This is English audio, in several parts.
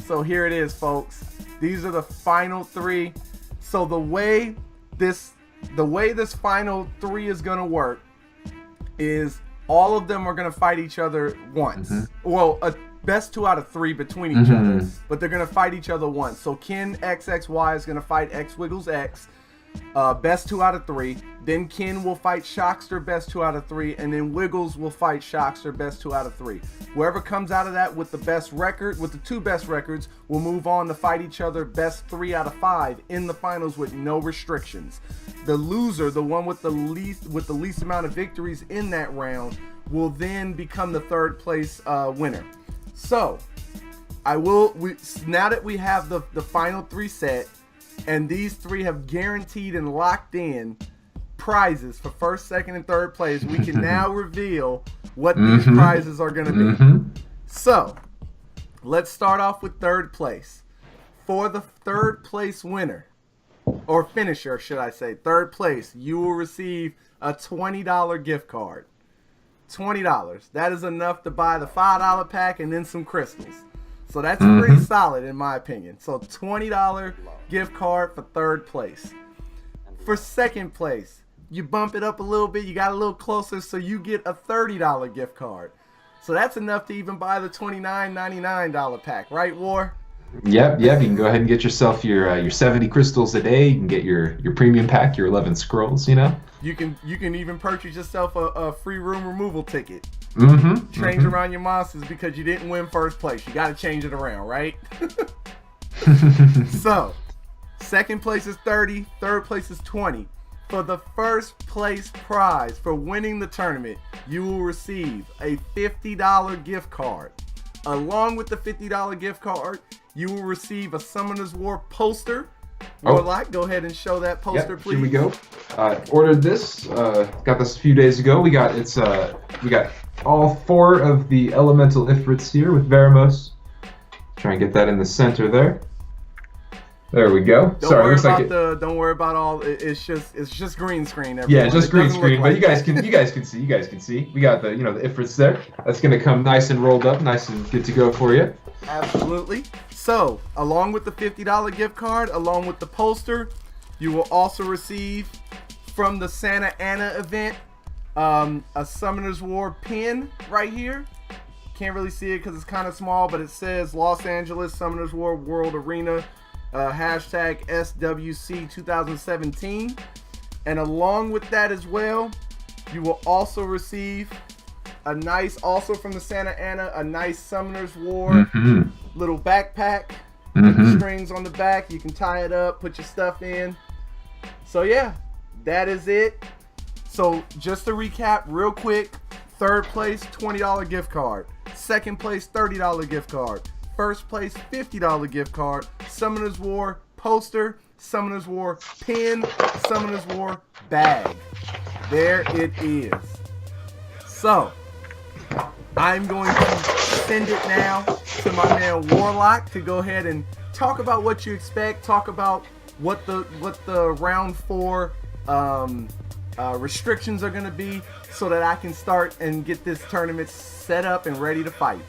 So here it is, folks. These are the final three. So the way this final three is gonna work is all of them are gonna fight each other once. Well, a best 2 out of 3 between each other, but they're gonna fight each other once. So kinxxy is gonna fight xWigglesx, best 2 out of 3. Then Kin will fight Shockster, best 2 out of 3, and then Wiggles will fight Shockster, best 2 out of 3. Whoever comes out of that with the best record, with the 2 best records, will move on to fight each other best 3 out of 5 in the finals with no restrictions. The loser, the one with the least amount of victories in that round, will then become the 3rd place winner. So now that we have the final 3 set, and these 3 have guaranteed and locked in prizes for 1st, 2nd, and 3rd place, we can now reveal what these prizes are going to be. So let's start off with 3rd place. For the 3rd place winner, or finisher, should I say, 3rd place, you will receive a $20 gift card. $20. That is enough to buy the $5 pack and then some crystals. So that's pretty solid in my opinion. So $20 gift card for 3rd place. For 2nd place, you bump it up a little bit, you got a little closer, so you get a $30 gift card. So that's enough to even buy the $29.99 pack, right, War? Yep. You can go ahead and get yourself your 70 crystals a day. You can get your premium pack, your 11 scrolls. You know. You can even purchase yourself a free room removal ticket. Change around your monsters because you didn't win 1st place. You got to change it around, right? So, 2nd place is 30, 3rd place is 20. For the 1st place prize for winning the tournament, you will receive a $50 gift card. Along with the $50 gift card, you will receive a Summoner's War poster. Warlock, go ahead and show that poster, please. Here we go. Ordered this. Got this a few days ago. We got all 4 of the elemental Ifrits here with Veramos. Try and get that in the center there. There we go. Don't worry about all. It's just green screen. Everyone. Yeah, just green screen. But you guys can see. We got the the Ifrits there. That's gonna come nice and rolled up, nice and good to go for you. Absolutely. So, along with the $50 gift card, along with the poster, you will also receive from the Santa Ana event a Summoner's War pin right here. Can't really see it because it's kind of small, but it says Los Angeles Summoner's War World Arena. Hashtag SWC 2017, and along with that as well, you will also receive also from the Santa Ana, a nice Summoner's War little backpack with strings on the back. You can tie it up, put your stuff in. So yeah, that is it. So just to recap real quick, 3rd place $20 gift card, 2nd place $30 gift card, 1st place $50 gift card, Summoner's War poster, Summoner's War pin, Summoner's War bag. There it is. So I'm going to send it now to my man Warlock to go ahead and talk about what you expect, talk about what the round 4 restrictions are going to be, so that I can start and get this tournament set up and ready to fight.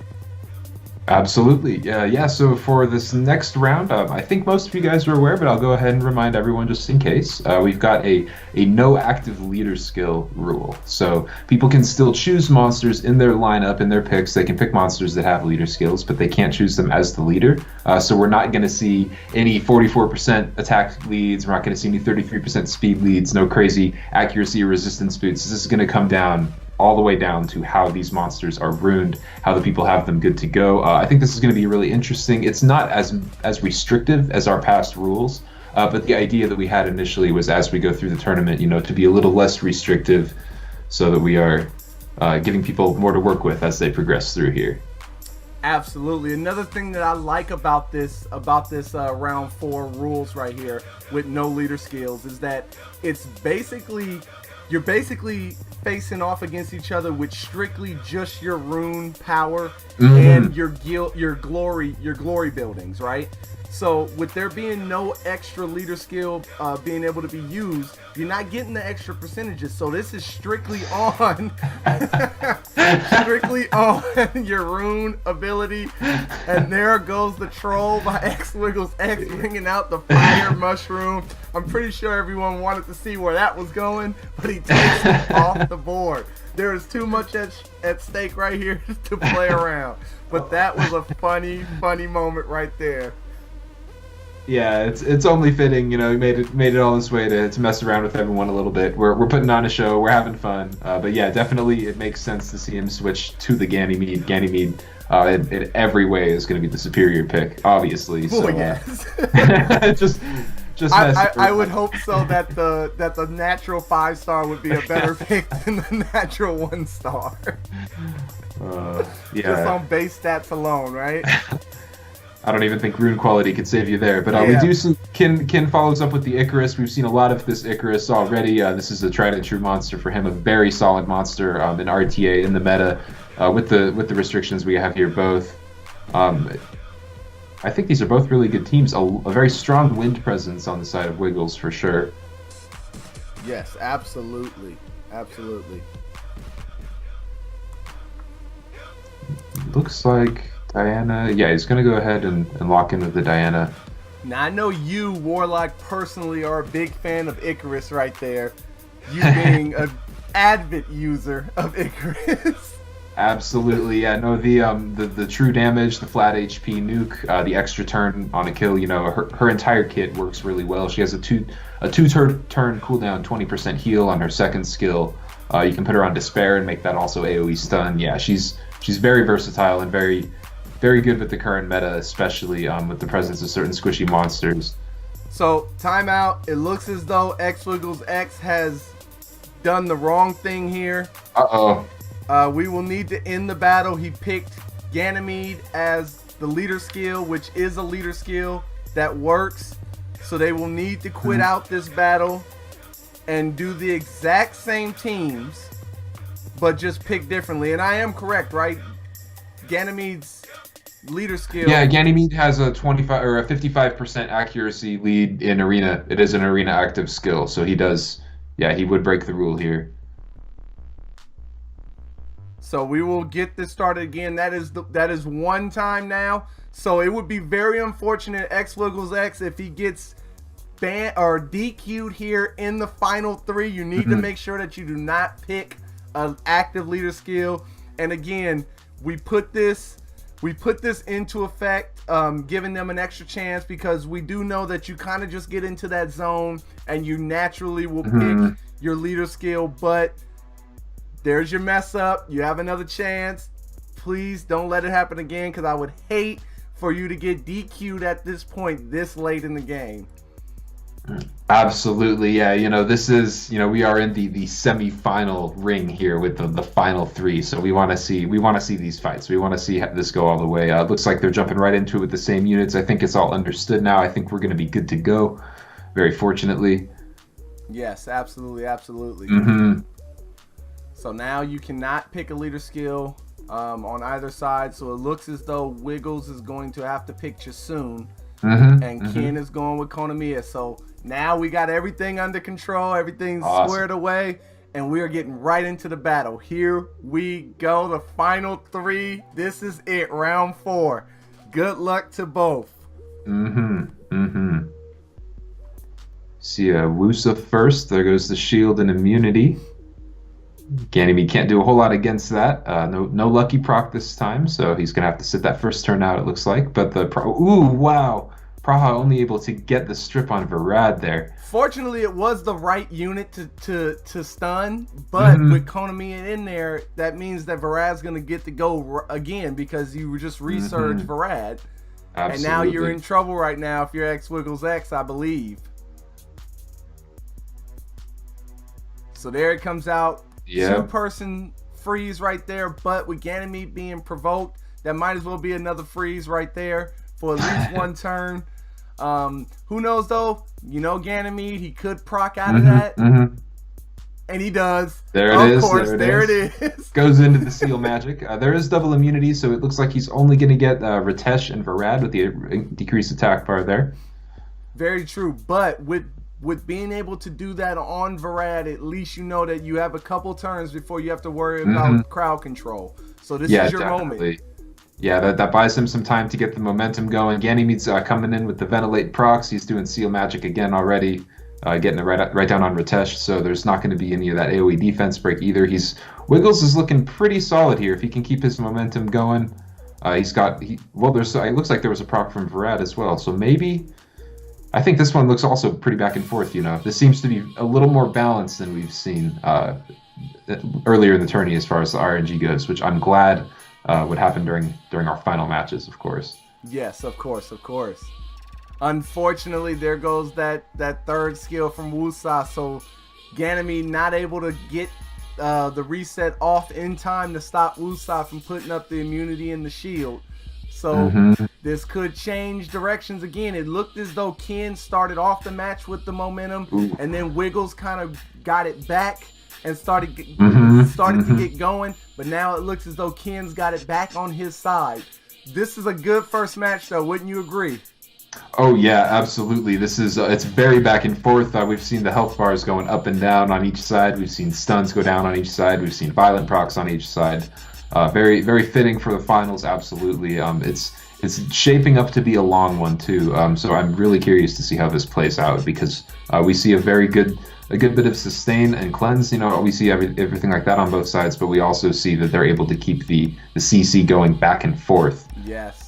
Absolutely. Yeah, so for this next round, I think most of you guys are aware, but I'll go ahead and remind everyone just in case. We've got a no active leader skill rule. So people can still choose monsters in their lineup, in their picks. They can pick monsters that have leader skills, but they can't choose them as the leader. So we're not going to see any 44% attack leads. We're not going to see any 33% speed leads, no crazy accuracy or resistance boots. This is going to come down all the way down to how these monsters are ruined, how the people have them good to go. I think this is going to be really interesting. It's not as restrictive as our past rules, but the idea that we had initially was, as we go through the tournament, to be a little less restrictive, so that we are giving people more to work with as they progress through here. Absolutely. Another thing that I like about this round 4 rules right here with no leader skills is that you're basically facing off against each other with strictly just your rune power and your glory buildings, right? So with there being no extra leader skill being able to be used, you're not getting the extra percentages. So this is strictly on, strictly on your rune ability. And there goes the troll by xWigglesx bringing out the fire mushroom. I'm pretty sure everyone wanted to see where that was going, but he takes it off the board. There is too much at stake right here to play around. But that was a funny moment right there. Yeah, it's only fitting, you know, he made it all this way to mess around with everyone a little bit. We're putting on a show, we're having fun, but yeah, definitely it makes sense to see him switch to the Ganymede. Ganymede, in every way is going to be the superior pick, obviously. So yes. just I would hope so that the natural 5-star would be a better pick than the natural 1-star. Yeah. Just on base stats alone, right? I don't even think rune quality could save you there, but we do see Kin follows up with the Icarus. We've seen a lot of this Icarus already. This is a tried and true monster for him, a very solid monster in RTA in the meta with the restrictions we have here both. I think these are both really good teams. A very strong wind presence on the side of Wiggles for sure. Yes, absolutely. Looks like Diana. Yeah, he's going to go ahead and lock in with the Diana. Now, I know you, Warlocke, personally are a big fan of Icarus right there. You being an avid user of Icarus. Absolutely, yeah. No, the true damage, the flat HP nuke, the extra turn on a kill. You know, her entire kit works really well. She has a two turn cooldown, 20% heal on her second skill. You can put her on Despair and make that also AOE stun. Yeah, she's very versatile and very good with the current meta, especially with the presence of certain squishy monsters. So, timeout. It looks as though xWigglesx has done the wrong thing here. Uh-oh. We will need to end the battle. He picked Ganymede as the leader skill, which is a leader skill that works. So they will need to quit out this battle and do the exact same teams, but just pick differently. And I am correct, right? Ganymede's leader skill. Yeah, Ganymede has a 25 or a 55% accuracy lead in arena. It is an arena active skill, so he does. Yeah, he would break the rule here. So we will get this started again. That is one time now. So it would be very unfortunate xWigglesx if he gets banned or DQ'd here in the final 3. You need to make sure that you do not pick an active leader skill. And again, we put this into effect, giving them an extra chance because we do know that you kind of just get into that zone and you naturally will pick your leader skill, but there's your mess up. You have another chance. Please don't let it happen again because I would hate for you to get DQ'd at this point this late in the game. Absolutely, yeah. You know, this is, you know, we are in the semi-final ring here with the final 3. So we want to see these fights. We want to see this go all the way. It looks like they're jumping right into it with the same units. I think it's all understood now. I think we're going to be good to go. Very fortunately. Yes, absolutely. Mm-hmm. So now you cannot pick a leader skill on either side. So it looks as though Wiggles is going to have to pick Chasun. And Ken is going with Konamiya. So now we got everything under control. Everything's squared away. And we are getting right into the battle. Here we go. The final 3. This is it. Round 4. Good luck to both. See Wusa first. There goes the shield and immunity. Ganymede can't do a whole lot against that. No lucky proc this time, so he's gonna have to sit that first turn out, it looks like. But ooh, wow, Praha only able to get the strip on Varad there. Fortunately, it was the right unit to stun, but with Konami in there, that means that Varad's gonna get to go again because you just resurged Varad, and now you're in trouble right now if you're xWigglesx, I believe. So there it comes out. Yeah. 2-person freeze right there, but with Ganymede being provoked, that might as well be another freeze right there for at least one turn. Who knows though? You know Ganymede, he could proc out of that. And he does. There it of is. course, there it is. Goes into the seal magic. There is double immunity, so it looks like he's only going to get Ritesh and Varad with the decreased attack bar there. Very true. But with being able to do that on Varad, at least you know that you have a couple turns before you have to worry about crowd control. So this is your moment. Yeah, that buys him some time to get the momentum going. Ganymede's coming in with the Ventilate procs. He's doing seal magic again already. Getting it right down on Ritesh, so there's not going to be any of that AoE defense break either. Wiggles is looking pretty solid here if he can keep his momentum going. It looks like there was a proc from Varad as well, so maybe I think this one looks also pretty back and forth. This seems to be a little more balanced than we've seen earlier in the tourney as far as the RNG goes, which I'm glad would happen during our final matches, of course. Yes, of course. Unfortunately, there goes that third skill from Wusa, so Ganymede not able to get the reset off in time to stop Wusa from putting up the immunity and the shield. So this could change directions again. It looked as though Ken started off the match with the momentum, and then Wiggles kind of got it back and started to get going, but now it looks as though Ken's got it back on his side. This is a good first match, though, wouldn't you agree? Oh yeah, absolutely. This is it's very back and forth. We've seen the health bars going up and down on each side. We've seen stuns go down on each side. We've seen violent procs on each side. Very, very fitting for the finals. Absolutely. It's shaping up to be a long one too. So I'm really curious to see how this plays out because we see a good bit of sustain and cleanse. We see everything like that on both sides, but we also see that they're able to keep the CC going back and forth. Yes.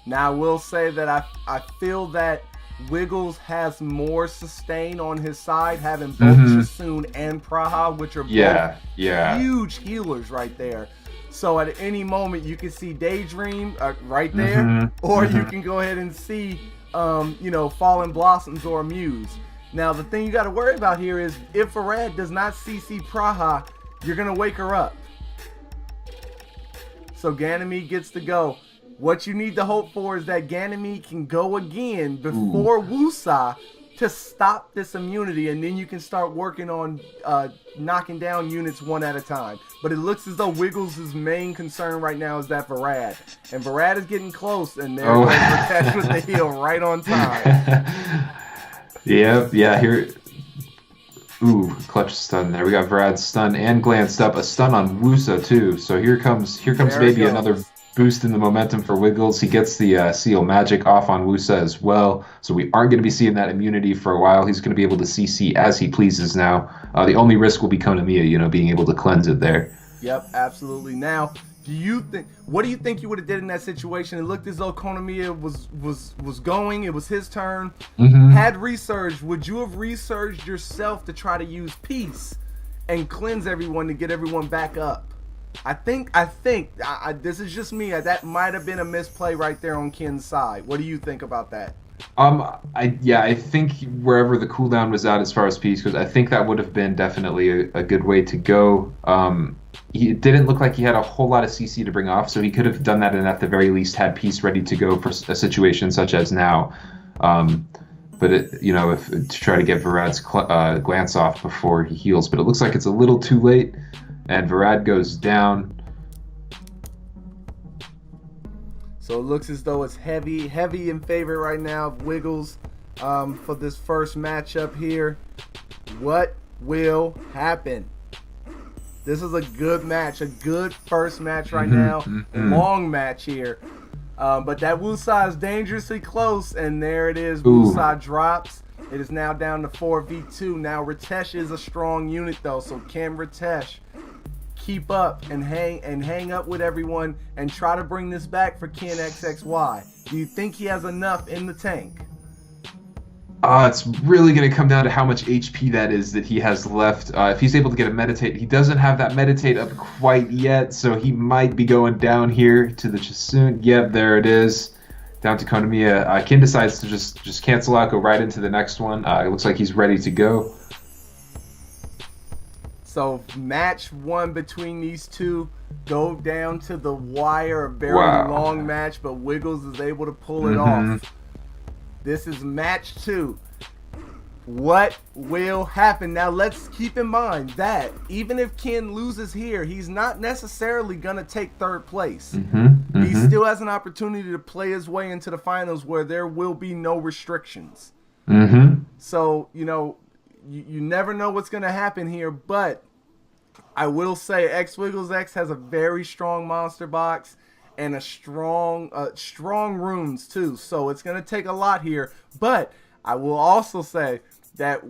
Now, I will say that I feel that Wiggles has more sustain on his side, having both Chasun and Praha, which are both huge healers right there. So at any moment, you can see Daydream right there, or you can go ahead and see, Fallen Blossoms or Muse. Now, the thing you got to worry about here is if Varad does not CC Praha, you're going to wake her up. So Ganymede gets to go. What you need to hope for is that Ganymede can go again before Wusa to stop this immunity, and then you can start working on knocking down units one at a time. But it looks as though Wiggles' main concern right now is that Varad. And Varad is getting close, and they're going to attach with the heal right on time. Yeah, here. Ooh, clutch stun there. We got Varad's stun and glanced up. A stun on Wusa, too. So here comes maybe another boost in the momentum for Wiggles. He gets the seal magic off on Wusa as well, so we aren't going to be seeing that immunity for a while. He's going to be able to CC as he pleases now. The only risk will be Konamiya, being able to cleanse it there. Yep, absolutely. Now, what do you think you would have did in that situation? It looked as though Konamiya was going. It was his turn. Had resurged, would you have resurged yourself to try to use peace and cleanse everyone to get everyone back up? I think this is just me. That might have been a misplay right there on Ken's side. What do you think about that? I think wherever the cooldown was at as far as peace goes, I think that would have been definitely a good way to go. It didn't look like he had a whole lot of CC to bring off, so he could have done that and at the very least had peace ready to go for a situation such as now. But to try to get Varad's glance off before he heals, but it looks like it's a little too late. And Varad goes down. So it looks as though it's heavy in favor right now of Wiggles for this first matchup here. What will happen? This is a good match, a good first match right now. Long match here. But that Wusa is dangerously close, and there it is. Wusa drops. It is now down to 4v2. Now Ritesh is a strong unit though, so can Ritesh keep up and hang up with everyone and try to bring this back for kinxxy? Do you think he has enough in the tank? It's really going to come down to how much HP that is that he has left. If he's able to get a meditate, he doesn't have that meditate up quite yet, so he might be going down here to the Chasun. Yep, there it is. Down to Konamiya. Kin decides to just cancel out, go right into the next one. It looks like he's ready to go. So match one between these two go down to the wire. A very long match, but Wiggles is able to pull it off. This is match two. what will happen. Now let's keep in mind that even if Ken loses here, he's not necessarily going to take third place. He still has an opportunity to play his way into the finals where there will be no restrictions. So, you know, you never know what's going to happen here, but I will say xWigglesx has a very strong monster box and a strong runes too. So it's going to take a lot here, but I will also say that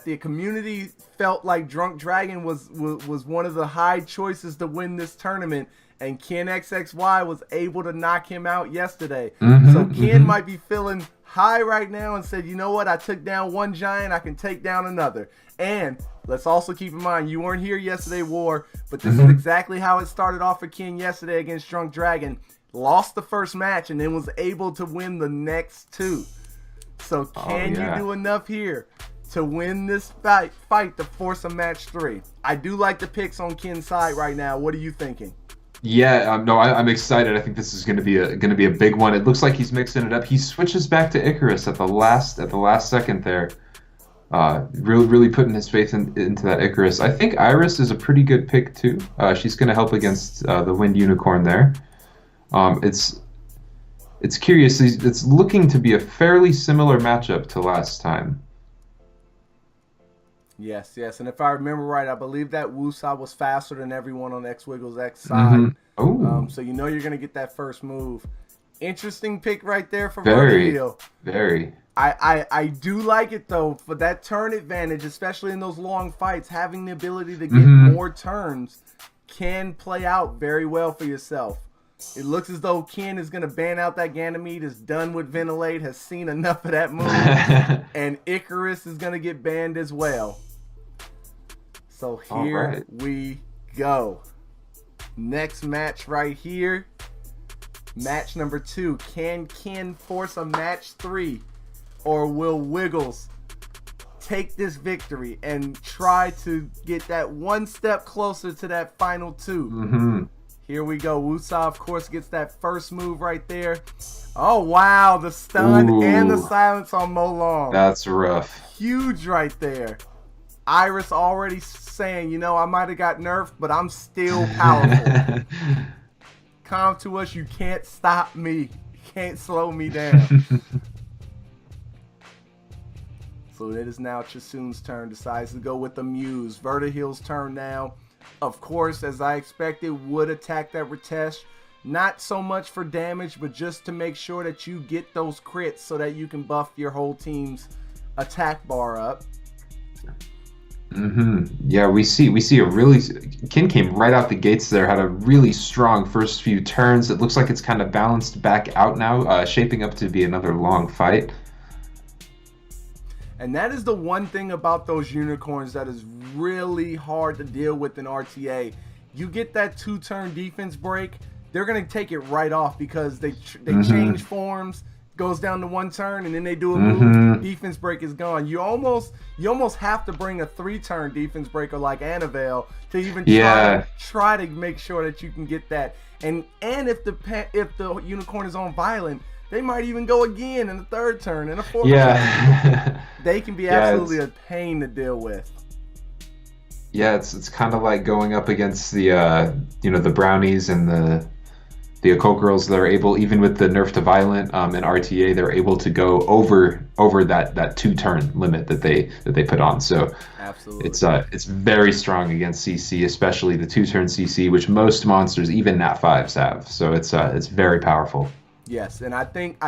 the community felt like Drunk Dragon was one of the high choices to win this tournament, and kinxxy was able to knock him out yesterday. So Ken might be feeling high right now and said, you know what, I took down one giant, I can take down another. And let's also keep in mind, you weren't here yesterday, War, but this is exactly how it started off for Ken yesterday against Drunk Dragon. Lost the first match and then was able to win the next two. So can you do enough here to win this fight to force a match 3? I do like the picks on Ken's side right now. What are you thinking? Yeah, no, I'm excited. I think this is going to be a big one. It looks like he's mixing it up. He switches back to Icarus at the last second there. Really putting his faith into that Icarus. I think Iris is a pretty good pick too. She's going to help against the Wind Unicorn there. It's curious. It's looking to be a fairly similar matchup to last time. Yes. And if I remember right, I believe that Wusa was faster than everyone on xWigglesx side. So you know you're going to get that first move. Interesting pick right there for Vertihill. Very. I do like it though, for that turn advantage, especially in those long fights. Having the ability to get more turns can play out very well for yourself. It looks as though Ken is going to ban out that Ganymede, is done with Ventilate, has seen enough of that move, and Icarus is going to get banned as well. So here we go. Next match right here. Match number 2. Can Ken force a match 3? Or will Wiggles take this victory and try to get that one step closer to that final 2? Here we go. Wusa, of course, gets that first move right there. Oh, wow. The stun and the silence on Molong. That's rough. Huge right there. Iris already saying, you know, I might have got nerfed, but I'm still powerful. Come to us. You can't stop me. You can't slow me down. So it is now Chasun's turn. Decides to go with the Muse. Vertihill's turn now. Of course, as I expected, would attack that Ritesh. Not so much for damage, but just to make sure that you get those crits so that you can buff your whole team's attack bar up. Yeah, we see a really... Ken came right out the gates there, had a really strong first few turns. It looks like it's kind of balanced back out now, shaping up to be another long fight. And that is the one thing about those unicorns that is really hard to deal with in RTA. You get that 2-turn defense break, they're going to take it right off because they change forms, goes down to 1 turn, and then they do a move, defense break is gone. You almost have to bring a 3-turn defense breaker like Annabelle to even try to make sure that you can get that. And if the unicorn is on violent, they might even go again in the 3rd turn and a 4th turn. They can be absolutely a pain to deal with. Yeah, it's kind of like going up against the the brownies and the Okokgirls that are able, even with the nerf to violent in RTA, they're able to go over that 2-turn limit that they put on. So absolutely, it's very strong against CC, especially the 2-turn CC, which most monsters, even Nat 5s, have. So it's very powerful. Yes, and I think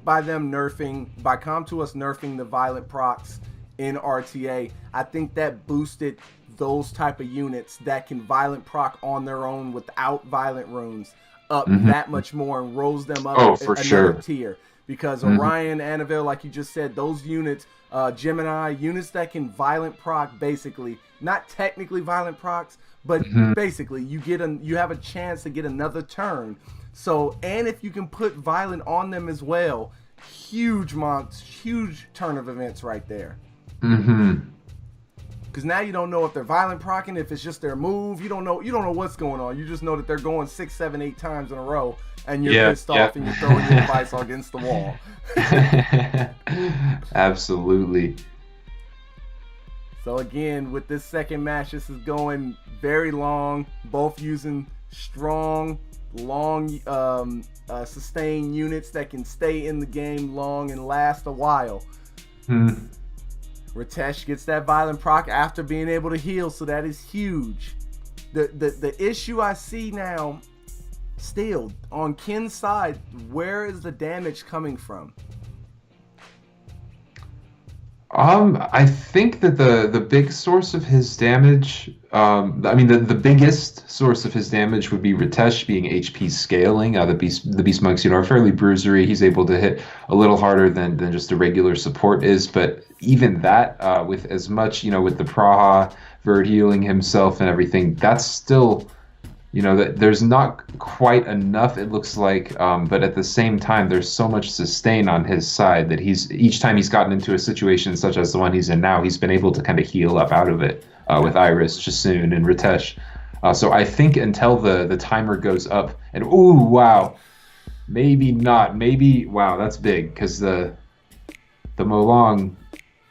by them by Com2uS nerfing the violent procs in RTA, I think that boosted those type of units that can violent proc on their own without violent runes up that much more and rose them up another tier. Because Orion, Annabelle, like you just said, those units, Gemini, units that can violent proc, basically, not technically violent procs, but basically you have a chance to get another turn. So, and if you can put violent on them as well, huge turn of events right there. Because now you don't know if they're violent proccing, if it's just their move. You don't know what's going on. You just know that they're going 6, 7, 8 times in a row, and you're pissed off and you're throwing your device against the wall. Absolutely. So again, with this second match, this is going very long. Both using strong, long, sustained units that can stay in the game long and last a while. Ritesh gets that violent proc after being able to heal, so that is huge. The issue I see now, still on Kin's side, where is the damage coming from? I think that the big source of his damage, I mean the biggest source of his damage would be Ritesh being HP scaling. The beast monks, are fairly bruisery. He's able to hit a little harder than just a regular support is, but even that, with as much, with the Praha, Verd healing himself and everything, that's still, that there's not quite enough, it looks like, but at the same time, there's so much sustain on his side that each time he's gotten into a situation such as the one he's in now, he's been able to kind of heal up out of it with Iris, Jasoon, and Ritesh. So I think until the timer goes up, and ooh, wow, maybe not, wow, that's big, because the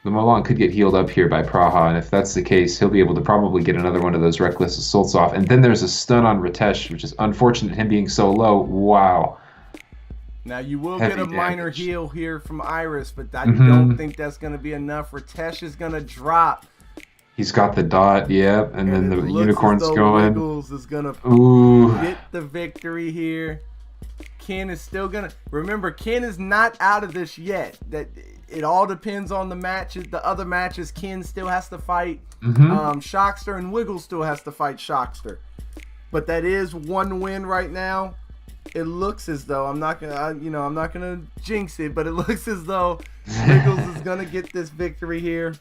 Molong could get healed up here by Praha, and if that's the case, he'll be able to probably get another one of those reckless assaults off. And then there's a stun on Ritesh, which is unfortunate, him being so low. Wow. Now you will Heavy get a minor damage. heal here from Iris, but I don't think that's going to be enough. Ritesh is going to drop. He's got the dot, yeah, and then the unicorn's going. Wiggles is going to get the victory here. Ken is still going to... Remember, Ken is not out of this yet. It all depends on the matches. The other matches, Ken still has to fight Shockster, and Wiggles still has to fight Shockster. But that is one win right now. It looks as though I'm not gonna jinx it, but it looks as though Wiggles is gonna get this victory here.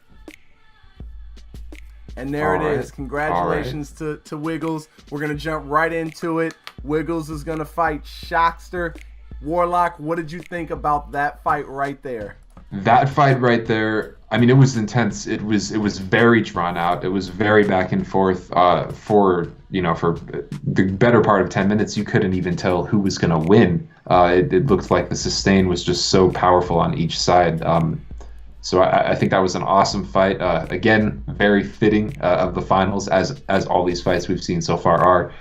And there it is. Congratulations to Wiggles. We're gonna jump right into it. Wiggles is gonna fight Shockster. Warlock, what did you think about that fight right there? That fight right there, I mean, it was intense. It was very drawn out. It was very back and forth. For the better part of 10 minutes, you couldn't even tell who was going to win. It looked like the sustain was just so powerful on each side. So I think that was an awesome fight. Again, very fitting of the finals, as all these fights we've seen so far are.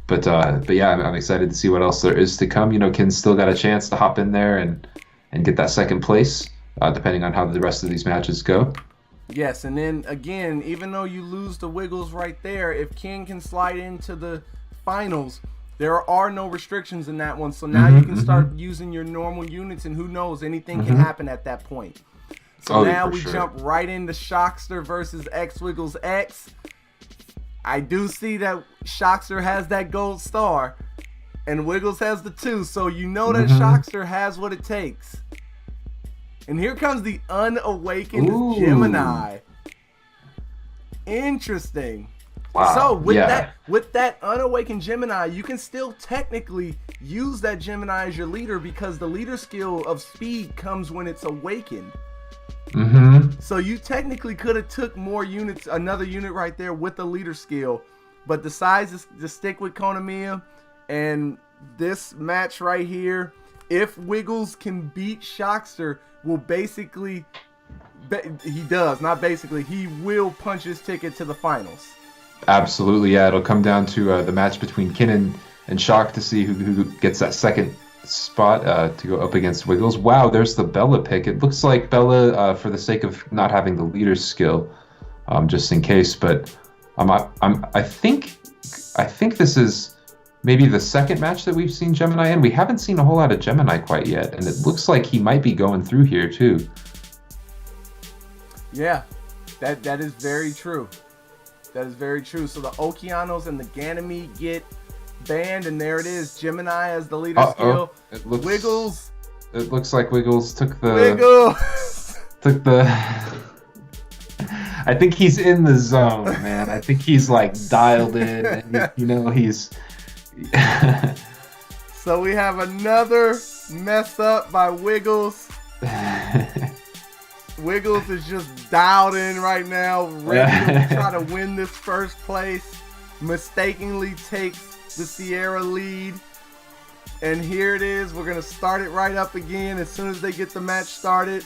But yeah, I'm excited to see what else there is to come. Ken's still got a chance to hop in there and get that second place. Depending on how the rest of these matches go. Yes, and then again, even though you lose the Wiggles right there, if Ken can slide into the finals, there are no restrictions in that one. So now you can start using your normal units, and who knows, anything can happen at that point. So now we jump right into Shockster versus xWigglesx. I do see that Shockster has that gold star, and Wiggles has the 2, so you know that Shockster has what it takes. And here comes the unawakened Gemini. Interesting. Wow. So with that unawakened Gemini, you can still technically use that Gemini as your leader, because the leader skill of speed comes when it's awakened. So you technically could have took more units, another unit right there with the leader skill, but decides to stick with Konamiya. And this match right here, if Wiggles can beat Shockster, will basically, he will punch his ticket to the finals. Absolutely, yeah. It'll come down to the match between Kin and Shock to see who gets that second spot to go up against Wiggles. Wow, there's the Bella pick. It looks like Bella, for the sake of not having the leader skill, just in case. But I think this is maybe the second match that we've seen Gemini in. We haven't seen a whole lot of Gemini quite yet, and it looks like he might be going through here too. Yeah, that is very true. That is very true. So the Okeanos and the Ganymede get banned, and there it is. Gemini as the leader skill. Wiggles. It looks like Wiggles took the... Wiggles! Took the... I think he's in the zone, man. I think he's like dialed in, and he's... So we have another mess up by Wiggles. Wiggles is just dialed in right now, ready to try to win this first place. Mistakenly takes the Sierra lead. And here it is. We're going to start it right up again as soon as they get the match started.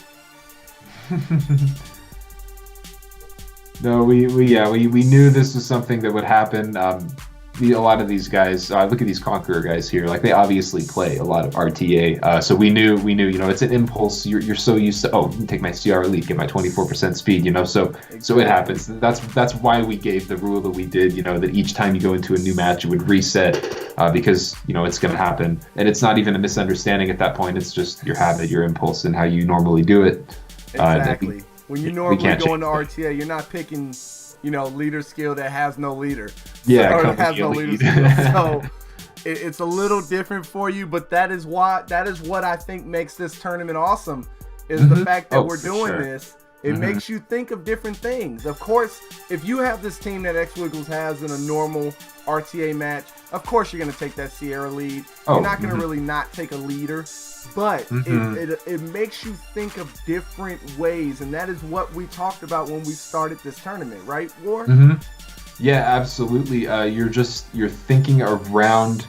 No, we knew this was something that would happen. A lot of these guys, look at these Conqueror guys here. Like they obviously play a lot of RTA, so we knew, you know, it's an impulse. You're so used to, oh, take my CR elite, get my 24% speed, you know. So it happens. That's why we gave the rule that we did. You know, that each time you go into a new match, it would reset because you know it's going to happen, and it's not even a misunderstanding at that point. It's just your habit, your impulse, and how you normally do it. Exactly. When you normally go into RTA, you're not picking, you know, leader skill that has no leader. Yeah, or has no leader skill. So it's a little different for you, but that is what I think makes this tournament awesome, is the fact that we're doing this. It makes you think of different things. Of course, if you have this team that xWiggles has in a normal RTA match, of course you're going to take that Sierra lead. You're not going to really not take a leader, but it makes you think of different ways, and that is what we talked about when we started this tournament, right, War? Yeah, absolutely. You're thinking around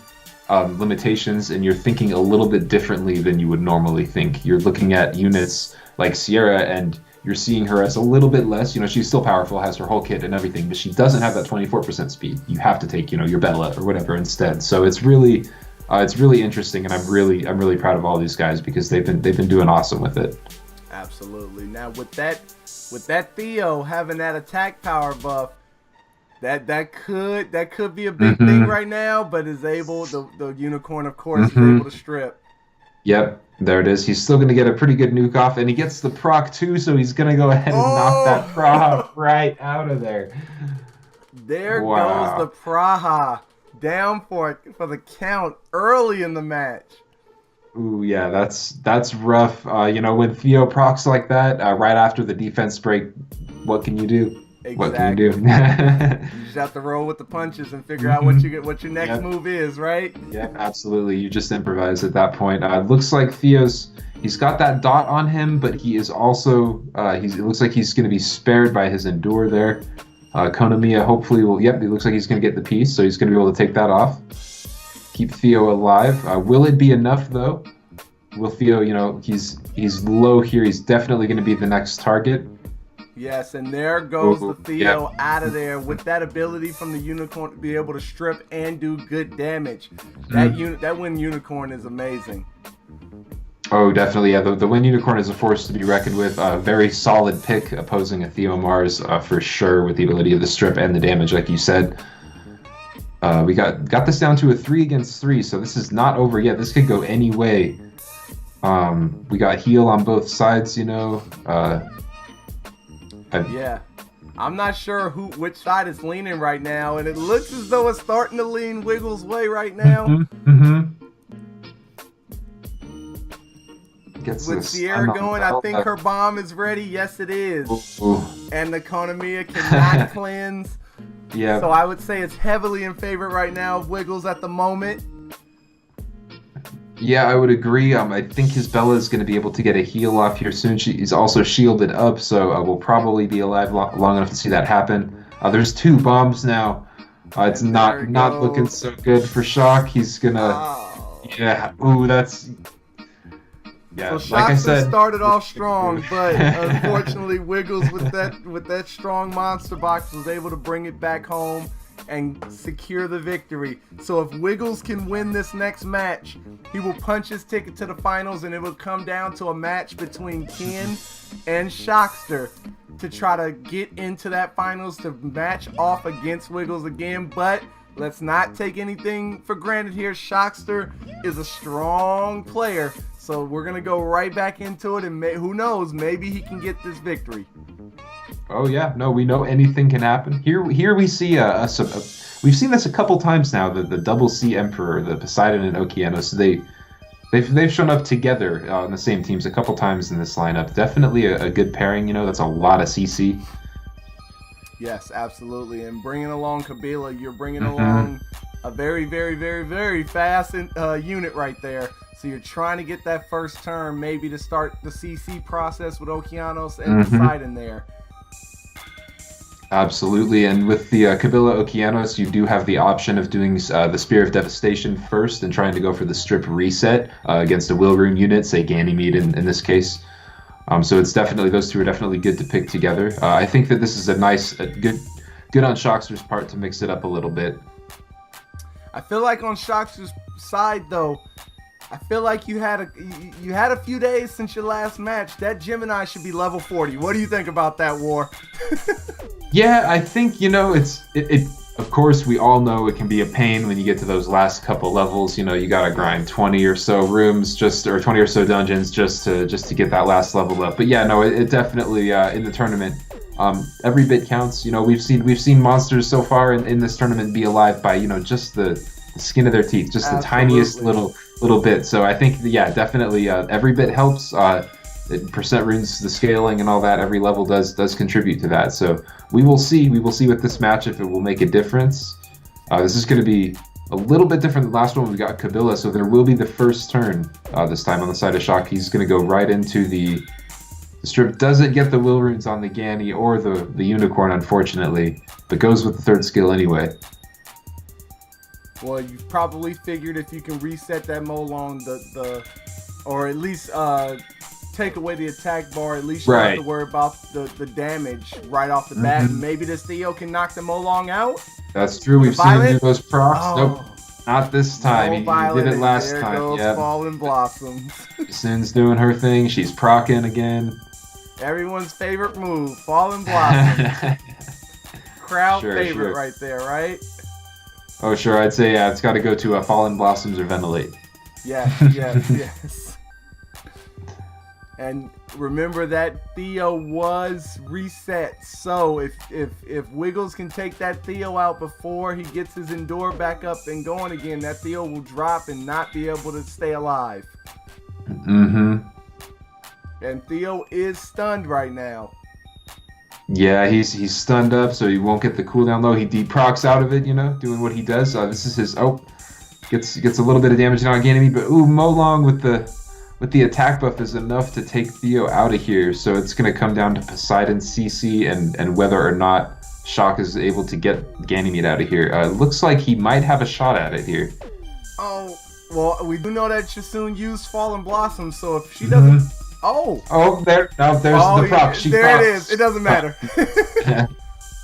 limitations, and you're thinking a little bit differently than you would normally think. You're looking at units like Sierra, and you're seeing her as a little bit less. You know, she's still powerful, has her whole kit and everything, but she doesn't have that 24% speed. You have to take, you know, your Bella or whatever instead. So it's really interesting, and I'm really proud of all these guys because they've been doing awesome with it. Absolutely. Now with that Theo having that attack power buff, that could be a big thing right now, but is able, the unicorn of course is able to strip. Yep, there it is. He's still going to get a pretty good nuke off, and he gets the proc too, so he's going to go ahead and knock that proc right out of there. There goes the Praha down for the count early in the match. Ooh, yeah, that's rough. You know, when Theo procs like that, right after the defense break, what can you do? Exactly. What can you do? You just have to roll with the punches and figure out what your next move is, right? Yeah, absolutely. You just improvise at that point. Looks like he's got that dot on him, but he is also it looks like he's going to be spared by his endure there. Konamiya hopefully will. Yep, it looks like he's going to get the piece, so he's going to be able to take that off. Keep Theo alive. Will it be enough though? Will Theo? You know, he's low here. He's definitely going to be the next target. Yes, and there goes the Theo out of there with that ability from the unicorn to be able to strip and do good damage. That Wind Unicorn is amazing. Oh, definitely. Yeah, the Wind Unicorn is a force to be reckoned with. Very solid pick opposing a Theo Mars for sure, with the ability of the strip and the damage, like you said. We got this down to a 3 against 3, so this is not over yet. This could go any way. We got heal on both sides, you know. Yeah, I'm not sure which side it's leaning right now, and it looks as though it's starting to lean Wiggles' way right now. With Sierra going, I think her bomb is ready. Yes, it is. And the Konamiya cannot cleanse. Yeah. So I would say it's heavily in favor right now of Wiggles at the moment. Yeah, I would agree. I think his Bella is going to be able to get a heal off here soon. She's also shielded up, so we'll probably be alive long enough to see that happen. There's 2 bombs now. It's not looking so good for Shock. He's gonna, yeah. Ooh, that's. Yeah, So like I Shockster said, started off strong, but unfortunately Wiggles with that strong monster box was able to bring it back home and secure the victory. So if Wiggles can win this next match, he will punch his ticket to the finals, and it will come down to a match between Ken and Shockster to try to get into that finals to match off against Wiggles again. But let's not take anything for granted here. Shockster is a strong player, so we're going to go right back into it, and who knows, maybe he can get this victory. Oh yeah, no, we know anything can happen. Here we see we've seen this a couple times now. The double C Emperor, the Poseidon and Okeanos, they've shown up together on the same teams a couple times in this lineup. Definitely a good pairing. You know, that's a lot of CC. Yes, absolutely. And bringing along Kabila, you're bringing along a very, very, very, very fast unit right there. So you're trying to get that first turn, maybe to start the CC process with Okeanos and Poseidon there. Absolutely, and with the Kabila Okeanos, you do have the option of doing the Spear of Devastation first and trying to go for the strip reset against a Will Rune unit, say Ganymede in this case. So it's definitely, those two are definitely good to pick together. I think that this is a good on Shockster's part to mix it up a little bit. I feel like on Shockster's side though, I feel like you had a few days since your last match. That Gemini should be level 40. What do you think about that, War? Yeah, I think, it of course we all know it can be a pain when you get to those last couple levels. You gotta grind 20 or so rooms or 20 or so dungeons just to get that last level up. But yeah, no, it definitely in the tournament, every bit counts. We've seen monsters so far in this tournament be alive by just the skin of their teeth, just the tiniest little bit. So I think, yeah, definitely every bit helps. Percent runes, the scaling and all that, every level does contribute to that. So we will see with this match if it will make a difference. This is going to be a little bit different than the last one. We got Kabila, so there will be the first turn this time on the side of Shock. He's going to go right into the strip. Doesn't get the will runes on the Ganny or the unicorn, unfortunately, but goes with the third skill anyway. Well, you've probably figured if you can reset that Molong, or at least take away the attack bar, at least you don't have to worry about the damage right off the bat. And maybe this Theo can knock the Molong out. That's true. We've seen him do those procs. Oh. Nope, not this time. He did it last time. There goes Fallen Blossoms. Sin's doing her thing. She's procking again. Everyone's favorite move, Fallen Blossoms. Crowd favorite right there, right? Oh, sure. I'd say, yeah, it's got to go to Fallen Blossoms or Ventilate. Yes. And remember that Theo was reset. So if Wiggles can take that Theo out before he gets his Endure back up and going again, that Theo will drop and not be able to stay alive. Mm-hmm. And Theo is stunned right now. Yeah, he's stunned up, so he won't get the cooldown low. He deprocs out of it, doing what he does. This is his gets a little bit of damage now on Ganymede, but Molong with the attack buff is enough to take Theo out of here. So it's gonna come down to Poseidon, CC, and whether or not Shock is able to get Ganymede out of here. Looks like he might have a shot at it here. Oh, well, we do know that Shasun used Fallen Blossom, so if she doesn't. There's the proc. There it is. It doesn't matter. Yeah.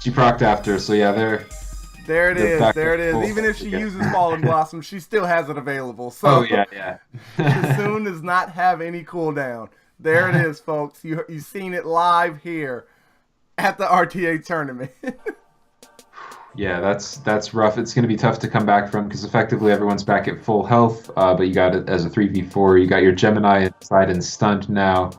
She procced after, so yeah, there it is. Even if she uses Fallen Blossom, she still has it available. So yeah. Shasun does not have any cooldown. There it is, folks. You've seen it live here at the RTA tournament. Yeah, that's rough. It's going to be tough to come back from because effectively everyone's back at full health, but you got it as a 3v4. You got your Gemini inside and stunned now.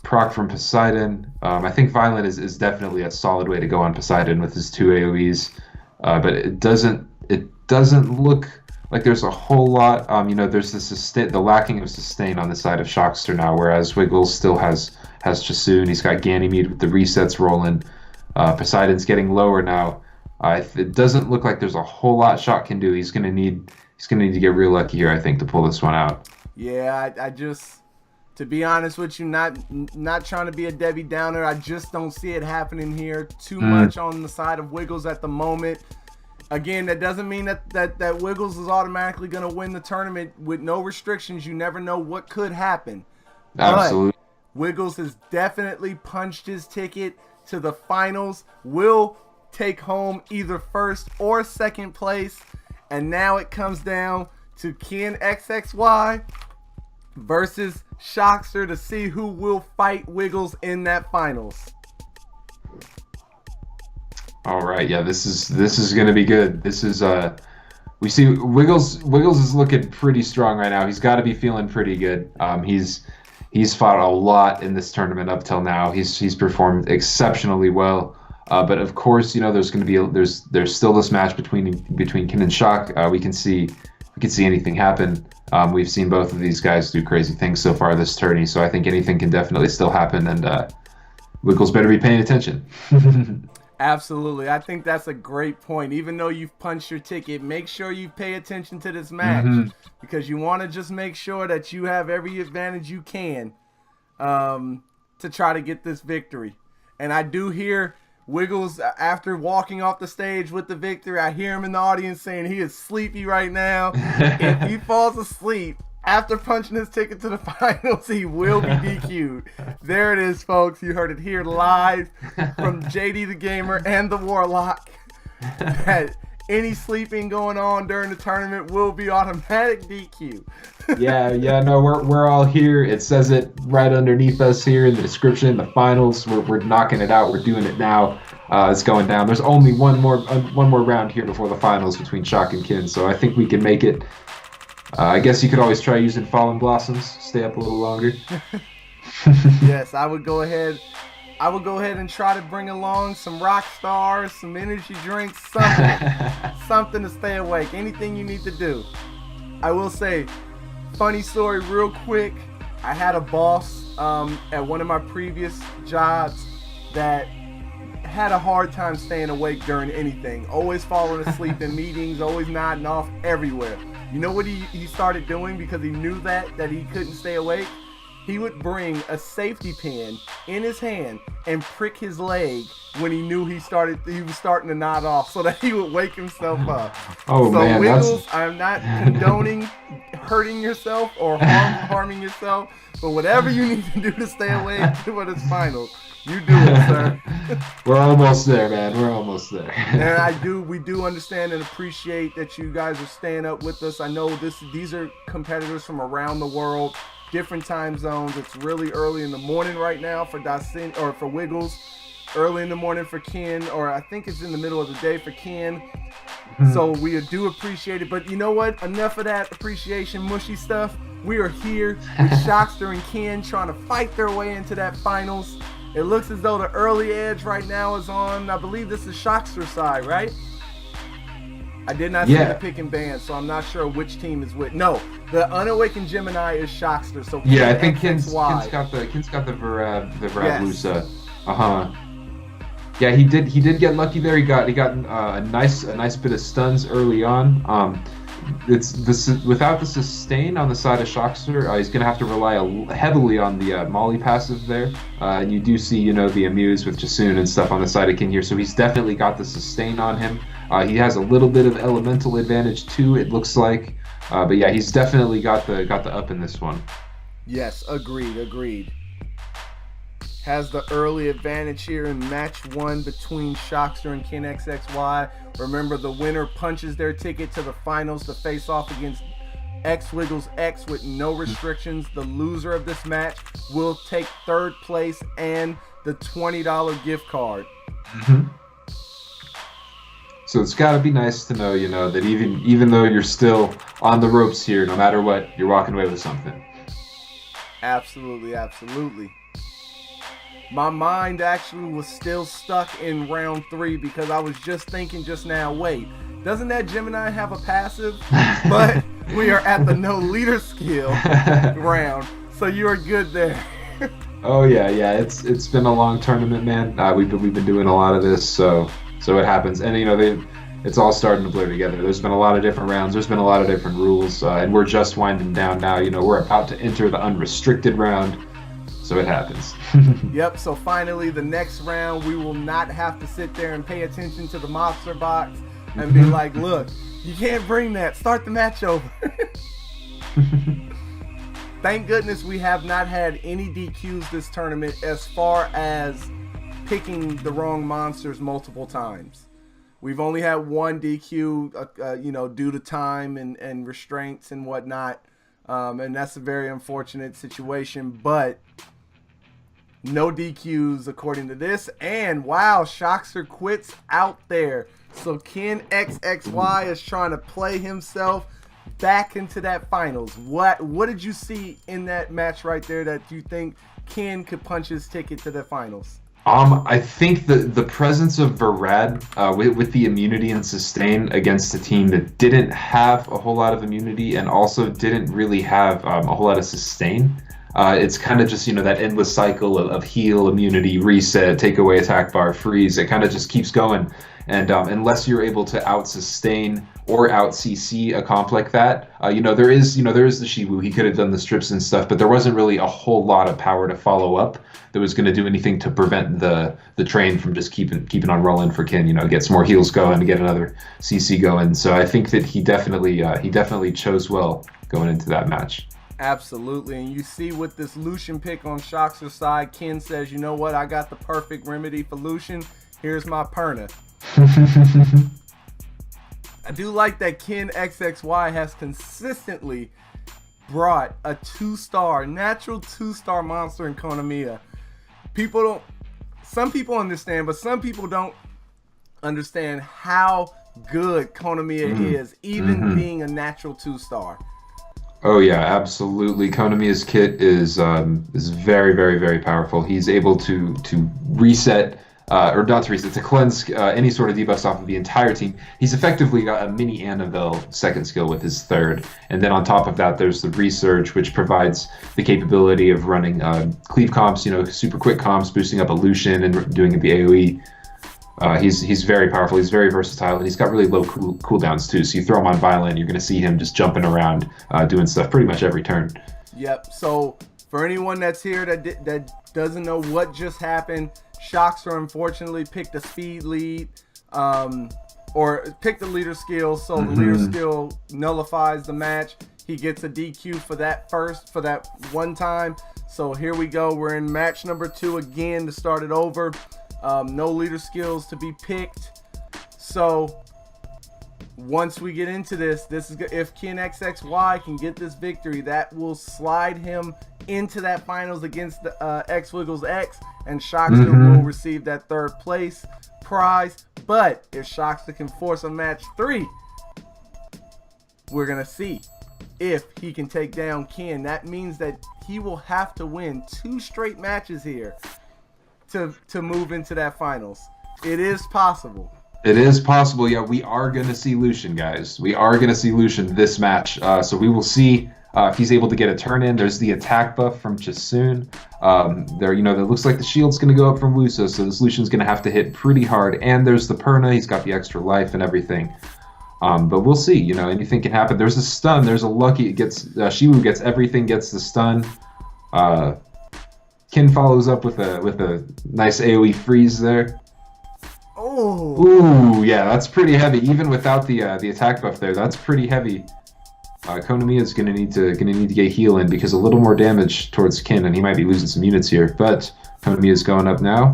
Proc from Poseidon. I think Violent is definitely a solid way to go on Poseidon with his 2 AoEs, but it doesn't look like there's a whole lot. There's the lacking of sustain on the side of Shockster now, whereas Wiggles still has Shasun. He's got Ganymede with the resets rolling. Poseidon's getting lower now. It doesn't look like there's a whole lot Shock can do. He's gonna need to get real lucky here, I think, to pull this one out. Yeah, I just, to be honest with you, not trying to be a Debbie Downer, I just don't see it happening here too much on the side of Wiggles at the moment. Again, that doesn't mean that Wiggles is automatically going to win the tournament with no restrictions. You never know what could happen. Absolutely. But Wiggles has definitely punched his ticket to the finals, will take home either first or second place. And now it comes down to kinxxy versus Shockster to see who will fight Wiggles in that finals. All right, yeah, this is going to be good. This is we see Wiggles is looking pretty strong right now. He's got to be feeling pretty good. He's fought a lot in this tournament up till now. He's performed exceptionally well. But of course, there's going to be there's still this match between Kin and Shock. We can see anything happen. We've seen both of these guys do crazy things so far this tourney. So I think anything can definitely still happen, and Wiggles better be paying attention. Absolutely. I think that's a great point. Even though you've punched your ticket, make sure you pay attention to this match because you want to just make sure that you have every advantage you can to try to get this victory. And I do hear Wiggles, after walking off the stage with the victory, I hear him in the audience saying he is sleepy right now. If he falls asleep, After punching his ticket to the finals, he will be DQ'd. There it is, folks. You heard it here live from jdthegamer and TheWarlocke. That any sleeping going on during the tournament will be automatic DQ. yeah, no, we're all here. It says it right underneath us here in the description. The finals, we're knocking it out. We're doing it now. It's going down. There's only one more round here before the finals between Shock and Kin, so I think we can make it. I guess you could always try using Fallen Blossoms. Stay up a little longer. Yes, I would go ahead and try to bring along some rock stars, some energy drinks, something to stay awake. Anything you need to do. I will say, funny story real quick. I had a boss at one of my previous jobs that had a hard time staying awake during anything. Always falling asleep in meetings, always nodding off everywhere. You know what he started doing because he knew that he couldn't stay awake? He would bring a safety pin in his hand and prick his leg when he knew he was starting to nod off so that he would wake himself up. Oh, so man, Wiggles, I'm not condoning hurting yourself or harming yourself, but whatever you need to do to stay awake for this final, you do it, sir. We're almost there, man. We're almost there. And we do understand and appreciate that you guys are staying up with us. I know these are competitors from around the world, different time zones. It's really early in the morning right now for Dasin or for Wiggles. Early in the morning for Ken, or I think it's in the middle of the day for Ken. So we do appreciate it. But you know what? Enough of that appreciation, mushy stuff. We are here with Shockster and Ken trying to fight their way into that finals. It looks as though the early edge right now is on, I believe this is Shockster's side, right? I did not see the pick and ban, so I'm not sure which team is which. No, the Unawakened Gemini is Shockster. So yeah, I think Kin's got the Veralusa. Yeah, he did get lucky there. He got a nice bit of stuns early on. Without the sustain on the side of Shockster, he's gonna have to rely heavily on the Molly passive there. And you do see, the Amuse with Jasun and stuff on the side of Kin here, so he's definitely got the sustain on him. He has a little bit of elemental advantage too, it looks like. But yeah, he's definitely got the up in this one. Yes, agreed. Has the early advantage here in match 1 between Shockster and kinxxy. Remember, the winner punches their ticket to the finals to face off against xWigglesx with no restrictions. The loser of this match will take 3rd place and the $20 gift card. So it's got to be nice to know, that even though you're still on the ropes here, no matter what, you're walking away with something. Absolutely. My mind actually was still stuck in round 3 because I was just thinking just now, wait, doesn't that Gemini have a passive? But we are at the no leader skill round, so you are good there. Oh yeah, it's been a long tournament, man. We've been doing a lot of this, so it happens, and it's all starting to blur together. There's been a lot of different rounds. There's been a lot of different rules, and we're just winding down now. We're about to enter the unrestricted round. So it happens. Yep, so finally the next round we will not have to sit there and pay attention to the monster box and be like, look, you can't bring that. Start the match over. Thank goodness we have not had any DQs this tournament as far as picking the wrong monsters multiple times. We've only had one DQ, due to time and restraints and whatnot. And that's a very unfortunate situation, but no DQs according to this. And wow, Shockster quits out there. So kinxxy is trying to play himself back into that finals. What did you see in that match right there that you think Kin could punch his ticket to the finals? I think the presence of Verad with the immunity and sustain against a team that didn't have a whole lot of immunity and also didn't really have a whole lot of sustain. It's kind of just, that endless cycle of heal, immunity, reset, take away attack bar, freeze. It kind of just keeps going. And unless you're able to out-sustain or out-CC a comp like that, there is the Shiwu. He could have done the strips and stuff, but there wasn't really a whole lot of power to follow up that was going to do anything to prevent the train from just keeping on rolling for Kin. Get some more heals going, get another CC going. So I think that he definitely chose well going into that match. Absolutely, and you see with this Lucian pick on Shoxer's side, Ken says, you know what, I got the perfect remedy for Lucian. Here's my Perna. I do like that kinxxy has consistently brought a 2-star, natural 2-star monster in Konamiya. Some people understand, but some people don't understand how good Konamiya is, even being a natural 2-star. Oh yeah, absolutely. Konamiya's kit is very, very, very powerful. He's able to reset, or not to reset, to cleanse any sort of debuffs off of the entire team. He's effectively got a mini Annabelle second skill with his third, and then on top of that, there's the Resurge, which provides the capability of running cleave comps, super quick comps, boosting up a Lucian and doing the AOE. He's very powerful. He's very versatile, and he's got really low cooldowns too. So you throw him on Violent, you're going to see him just jumping around, doing stuff pretty much every turn. Yep. So for anyone that's here that doesn't know what just happened, Shoxer unfortunately picked a speed lead, or picked the leader skill. So the leader skill nullifies the match. He gets a DQ for that one time. So here we go. We're in match number 2 again to start it over. No leader skills to be picked. So once we get into this is if kinxxy can get this victory, that will slide him into that finals against the xWigglesx, and Shoxer will receive that 3rd place prize. But if Shoxer can force a match 3, we're gonna see if he can take down Ken. That means that he will have to win 2 straight matches here to move into that finals. It is possible. It is possible. Yeah, we are going to see Lucian, guys. We are going to see Lucian this match. So we will see if he's able to get a turn in. There's the attack buff from Chasun. There looks like the shield's going to go up from Wusa, so this Lucian's going to have to hit pretty hard. And there's the Perna. He's got the extra life and everything. But we'll see. Anything can happen. There's a stun. There's a lucky. It gets Shiwu gets everything. Gets the stun. Ken follows up with a nice AoE freeze there. Oh. Ooh, yeah, that's pretty heavy. Even without the attack buff there, that's pretty heavy. Konamiya is gonna need to get heal in, because a little more damage towards Ken, and he might be losing some units here. But Konamiya is going up now.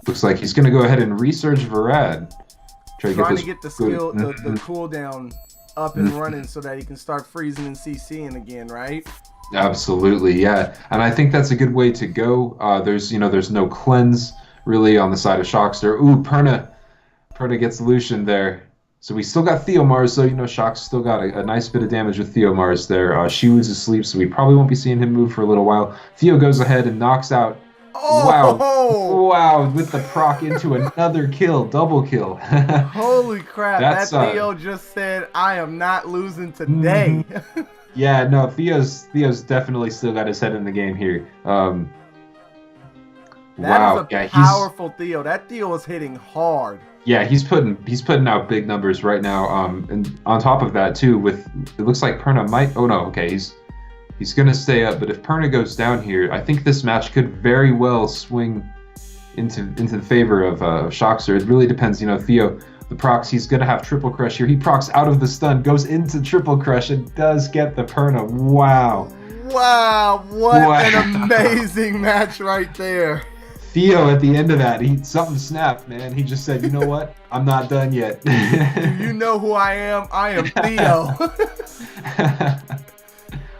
Looks like he's gonna go ahead and resurge Varad. Trying to get the skill, the cooldown up and running so that he can start freezing and CCing again, right? Absolutely, yeah. And I think that's a good way to go. There's no cleanse really on the side of Shoxer. Ooh, Perna gets Lucian there. So we still got Theomars, so Shox still got a nice bit of damage with Theomars there. Shiwu's asleep, so we probably won't be seeing him move for a little while. Theo goes ahead and knocks out. Oh! Wow, with the proc into another kill, double kill. Holy crap, that Theo just said, I am not losing today. Yeah, no, Theo's definitely still got his head in the game here. That is a powerful Theo. That Theo is hitting hard. Yeah, he's putting out big numbers right now. And on top of that too, it looks like Perna might. Oh no, okay, he's gonna stay up. But if Perna goes down here, I think this match could very well swing into the favor of Shoxer. It really depends. Theo. The procs, he's going to have triple crush here. He procs out of the stun, goes into triple crush, and does get the Perna. Wow. Wow, what an amazing match right there. Theo, at the end of that, something snapped, man. He just said, you know what? I'm not done yet. You know who I am? I am Theo.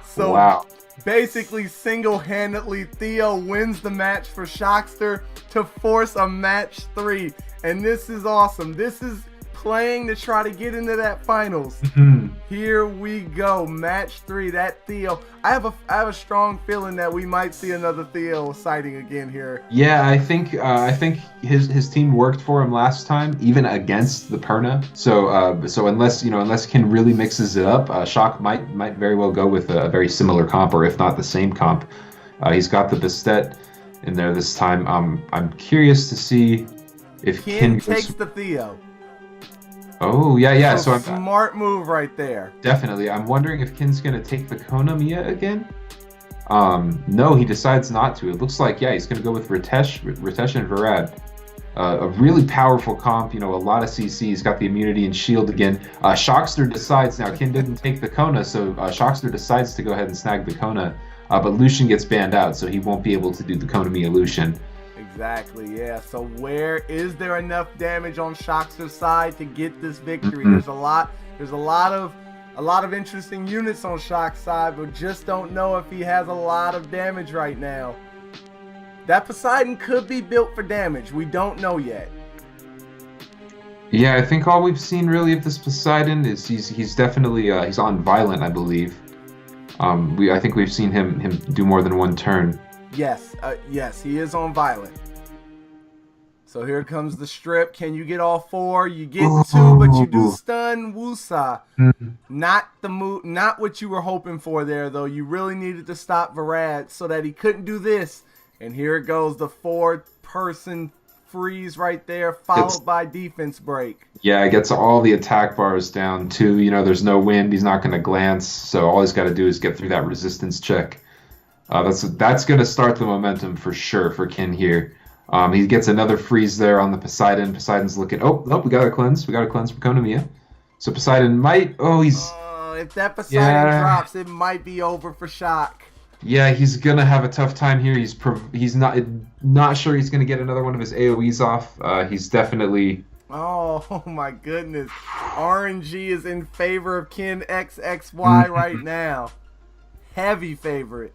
So wow. Basically, single-handedly, Theo wins the match for Shoxer to force a match 3. And this is awesome. This is playing to try to get into that finals. Here we go, match 3. That Theo. I have a strong feeling that we might see another Theo sighting again here. Yeah, I think his team worked for him last time, even against the Perna. So unless Ken really mixes it up, Shock might very well go with a very similar comp, or if not the same comp. He's got the Bastet in there this time. I'm curious to see if Ken takes the Theo. Oh, yeah. So smart move right there. Definitely. I'm wondering if Ken's going to take the Konamiya again. No, he decides not to. It looks like, he's going to go with Ritesh and Varad. a really powerful comp, a lot of CC. He's got the immunity and shield again. Shockster decides, now Kin didn't take the Kona, so Shockster decides to go ahead and snag the Kona, but Lucian gets banned out, so he won't be able to do the Kona Mia Lucian. Exactly, yeah. So where is there enough damage on Shockster's side to get this victory? There's a lot of interesting units on Shock's side, but just don't know if he has a lot of damage right now. That Poseidon could be built for damage. We don't know yet. Yeah, I think all we've seen really of this Poseidon is he's definitely he's on Violent, I believe. I think we've seen him do more than one turn. Yes, yes, he is on Violent. So here comes the strip. Can you get all 4? You get 2, but you do stun Wusa. Not what you were hoping for there, though. You really needed to stop Varad so that he couldn't do this. And here it goes, the 4-person freeze right there, followed by defense break. Yeah, it gets all the attack bars down too. There's no wind. He's not going to glance, so all he's got to do is get through that resistance check. That's going to start the momentum for sure for Kin here. He gets another freeze there on the Poseidon. Poseidon's looking. Oh, we got to cleanse. We got to cleanse for Kona Mia. So Poseidon might. Oh, he's. If that Poseidon drops, it might be over for Shock. Yeah, he's gonna have a tough time here. He's not sure he's gonna get another one of his AOE's off. He's definitely. Oh my goodness, RNG is in favor of kinxxy right now. Heavy favorite.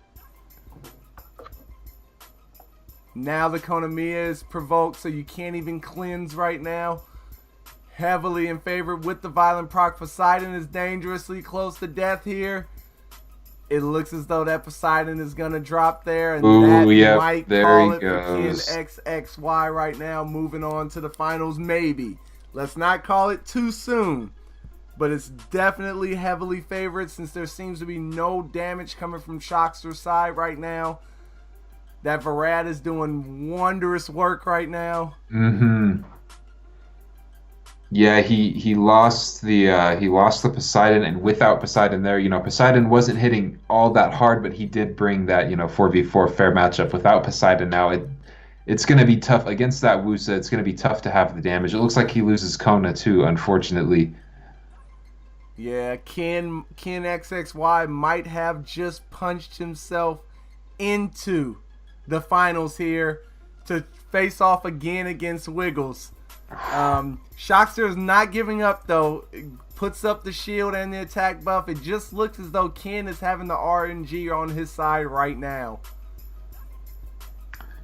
Now the Kona Mia is provoked, so you can't even cleanse right now. Heavily in favor with the violent proc. Poseidon is dangerously close to death here. It looks as though that Poseidon is going to drop there, and that might call it for kinxxy right now. Moving on to the finals, maybe. Let's not call it too soon, but it's definitely heavily favored since there seems to be no damage coming from Shockster's side right now. That Varad is doing wondrous work right now. Yeah, he lost the Poseidon, and without Poseidon there, Poseidon wasn't hitting all that hard, but he did bring that 4v4 fair matchup. Without Poseidon now, it's going to be tough against that Wusa. It's going to be tough to have the damage. It looks like he loses Kona too, unfortunately. Yeah, kinxxy might have just punched himself into the finals here to face off again against Wiggles. Shockster is not giving up though. It puts up the shield and the attack buff. It just looks as though Kin is having the RNG on his side right now.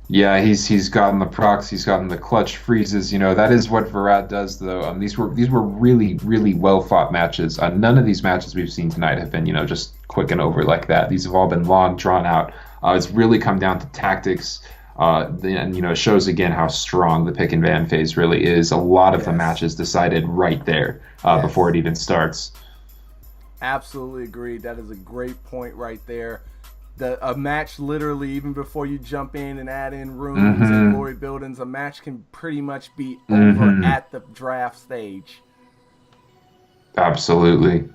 Yeah, he's gotten the procs, he's gotten the clutch freezes. That is what Varad does though. These were really, really well fought matches. None of these matches we've seen tonight have been just quick and over like that. These have all been long, drawn out. It's really come down to tactics. And it shows again how strong the pick and ban phase really is. A lot of the matches decided right there before it even starts. Absolutely agreed. That is a great point right there. A match literally, even before you jump in and add in rooms and glory buildings, a match can pretty much be over at the draft stage. Absolutely.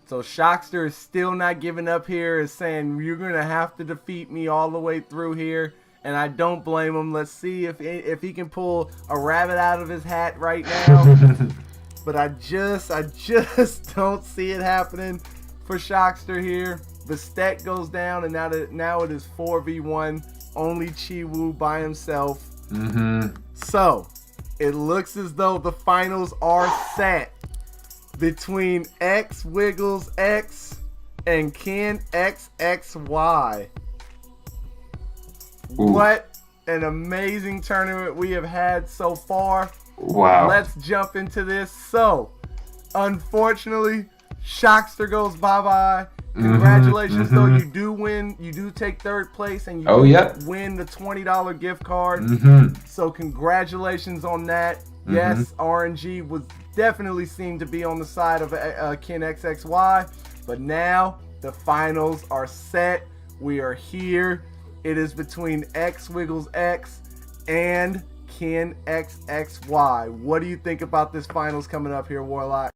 So Shockster is still not giving up here, is saying you're going to have to defeat me all the way through here. And I don't blame him. Let's see if he can pull a rabbit out of his hat right now. But I just don't see it happening for Shockster here. The stack goes down, and now it is 4v1. Only Chiwoo by himself. So it looks as though the finals are set between xWigglesx and kinxxy. What an amazing tournament we have had so far. Wow. Let's jump into this. So, unfortunately, Shockster goes bye-bye. Congratulations, though. You do win. You do take third place, and you win the $20 gift card. So, congratulations on that. Yes, RNG was definitely seemed to be on the side of kinxxy. But now, the finals are set. We are here. It is between xWigglesx and kinxxy. What do you think about this finals coming up here, Warlock?